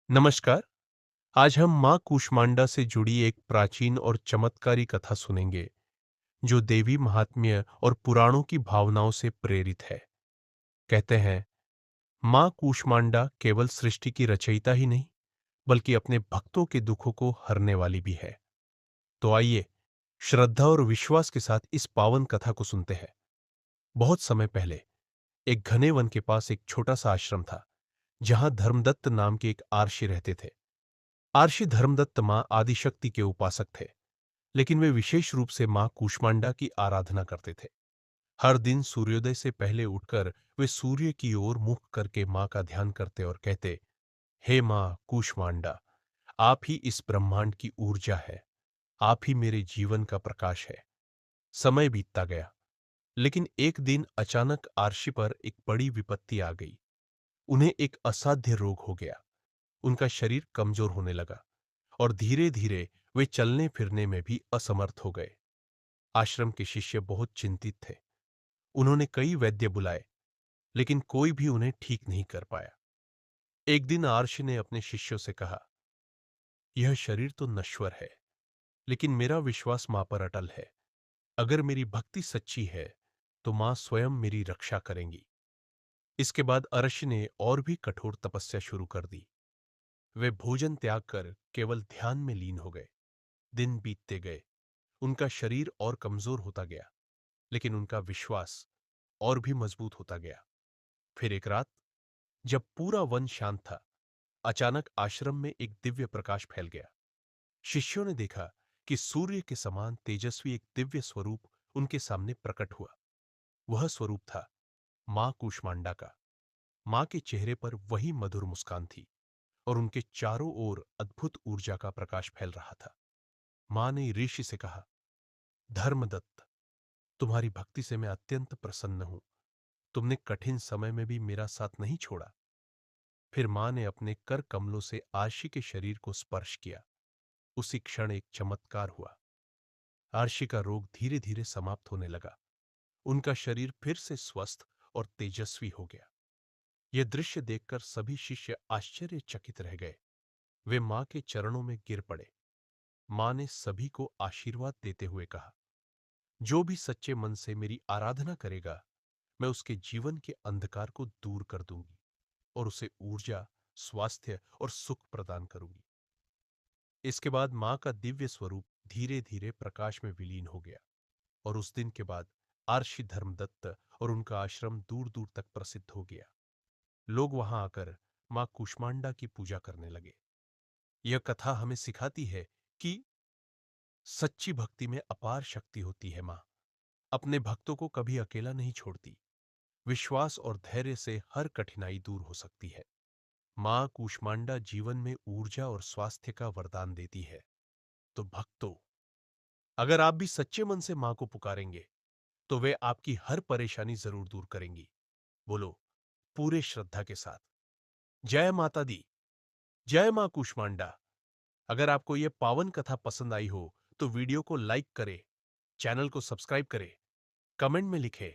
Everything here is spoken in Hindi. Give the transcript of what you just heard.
नमस्कार। आज हम माँ कूष्मांडा से जुड़ी एक प्राचीन और चमत्कारी कथा सुनेंगे जो देवी महात्म्य और पुराणों की भावनाओं से प्रेरित है। कहते हैं माँ कूष्मांडा केवल सृष्टि की रचयिता ही नहीं बल्कि अपने भक्तों के दुखों को हरने वाली भी है। तो आइए श्रद्धा और विश्वास के साथ इस पावन कथा को सुनते हैं। बहुत समय पहले एक घने वन के पास एक छोटा सा आश्रम था जहां धर्मदत्त नाम के एक आर्षि रहते थे। आर्षि धर्मदत्त मां आदिशक्ति के उपासक थे, लेकिन वे विशेष रूप से मां कूष्मांडा की आराधना करते थे। हर दिन सूर्योदय से पहले उठकर वे सूर्य की ओर मुख करके मां का ध्यान करते और कहते, हे मां कूष्मांडा, आप ही इस ब्रह्मांड की ऊर्जा है, आप ही मेरे जीवन का प्रकाश है। समय बीतता गया, लेकिन एक दिन अचानक आर्षि पर एक बड़ी विपत्ति आ गई। उन्हें एक असाध्य रोग हो गया। उनका शरीर कमजोर होने लगा और धीरे धीरे वे चलने फिरने में भी असमर्थ हो गए। आश्रम के शिष्य बहुत चिंतित थे। उन्होंने कई वैद्य बुलाए, लेकिन कोई भी उन्हें ठीक नहीं कर पाया। एक दिन आर्ष ने अपने शिष्यों से कहा, यह शरीर तो नश्वर है, लेकिन मेरा विश्वास मां पर अटल है। अगर मेरी भक्ति सच्ची है तो मां स्वयं मेरी रक्षा करेंगी। इसके बाद अर्श ने और भी कठोर तपस्या शुरू कर दी। वे भोजन त्याग कर केवल ध्यान में लीन हो गए। दिन बीतते गए, उनका शरीर और कमजोर होता गया, लेकिन उनका विश्वास और भी मजबूत होता गया। फिर एक रात, जब पूरा वन शांत था, अचानक आश्रम में एक दिव्य प्रकाश फैल गया। शिष्यों ने देखा कि सूर्य के समान तेजस्वी एक दिव्य स्वरूप उनके सामने प्रकट हुआ। वह स्वरूप था मां कूष्मांडा का। मां के चेहरे पर वही मधुर मुस्कान थी और उनके चारों ओर अद्भुत ऊर्जा का प्रकाश फैल रहा था। मां ने ऋषि से कहा, धर्मदत्त, तुम्हारी भक्ति से मैं अत्यंत प्रसन्न हूं। तुमने कठिन समय में भी मेरा साथ नहीं छोड़ा। फिर मां ने अपने कर कमलों से आर्षि के शरीर को स्पर्श किया। उसी क्षण एक चमत्कार हुआ। आर्षि का रोग धीरे धीरे समाप्त होने लगा। उनका शरीर फिर से स्वस्थ और तेजस्वी हो गया। यह दृश्य देखकर सभी शिष्य आश्चर्यचकित रह गए। वे मां के चरणों में गिर पड़े। मां ने सभी को आशीर्वाद देते हुए कहा, जो भी सच्चे मन से मेरी आराधना करेगा, मैं उसके जीवन के अंधकार को दूर कर दूंगी और उसे ऊर्जा, स्वास्थ्य और सुख प्रदान करूंगी। इसके बाद मां का दिव्य स्वरूप धीरे धीरे प्रकाश में विलीन हो गया और उस दिन के बाद आर्षि धर्मदत्त और उनका आश्रम दूर दूर तक प्रसिद्ध हो गया। लोग वहां आकर मां कूष्मांडा की पूजा करने लगे। यह कथा हमें सिखाती है कि सच्ची भक्ति में अपार शक्ति होती है। मां अपने भक्तों को कभी अकेला नहीं छोड़ती। विश्वास और धैर्य से हर कठिनाई दूर हो सकती है। मां कूष्मांडा जीवन में ऊर्जा और स्वास्थ्य का वरदान देती है। तो भक्तों, अगर आप भी सच्चे मन से मां को पुकारेंगे तो वे आपकी हर परेशानी जरूर दूर करेंगी। बोलो पूरे श्रद्धा के साथ, जय माता दी, जय मां कूष्मांडा। अगर आपको यह पावन कथा पसंद आई हो तो वीडियो को लाइक करें, चैनल को सब्सक्राइब करें, कमेंट में लिखें